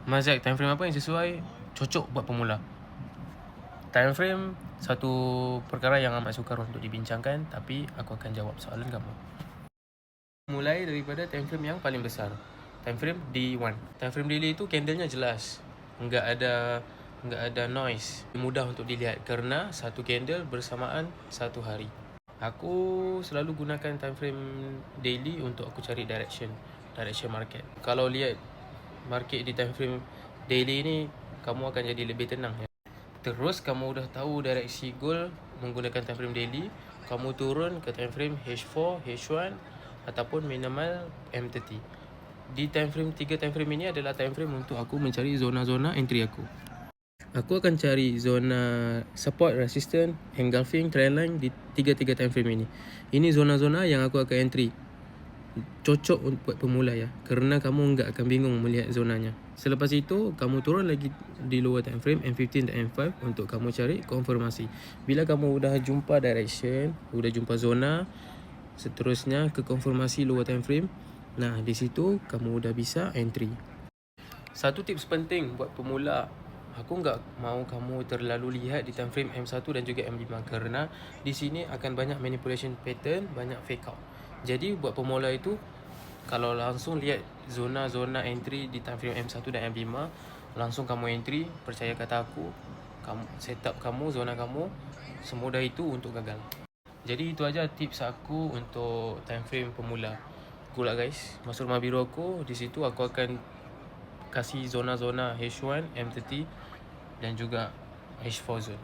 Mazak, time frame apa yang sesuai cocok buat pemula? Time frame satu perkara yang amat sukar untuk dibincangkan, tapi aku akan jawab soalan kamu. Mulai daripada time frame yang paling besar, time frame D1. Time frame daily itu candlenya jelas, enggak ada noise, mudah untuk dilihat kerana satu candle bersamaan satu hari. Aku selalu gunakan time frame daily untuk aku cari direction market. Kalau lihat market di time frame daily ni, kamu akan jadi lebih tenang ya. Terus kamu dah tahu direksi gold menggunakan time frame daily, kamu turun ke time frame H4, H1 ataupun minimal M30. Di time frame 3 time frame ini adalah time frame untuk aku mencari zona-zona entry aku. Aku akan cari zona support, resistance, engulfing, trendline di 3 time frame ini. Ini zona-zona yang aku akan entry. Cocok untuk buat pemula ya, kerana kamu enggak akan bingung melihat zonanya. Selepas itu, kamu turun lagi di lower time frame M15 dan M5 untuk kamu cari konfirmasi. Bila kamu dah jumpa direction, dah jumpa zona, seterusnya ke konfirmasi lower time frame, nah di situ kamu dah bisa entry. Satu tips penting buat pemula, aku enggak mau kamu terlalu lihat di time frame M1 dan juga M5 kerana di sini akan banyak manipulation pattern, banyak fake out. Jadi buat pemula itu, kalau langsung lihat zona-zona entry di time frame M1 dan M5, langsung kamu entry, percaya kata aku, kamu setup kamu, zona kamu, semudah itu untuk gagal. Jadi itu aja tips aku untuk time frame pemula. Good luck guys. Masuk rumah biru aku, di situ aku akan kasih zona-zona H1, M30 dan juga H4 zone.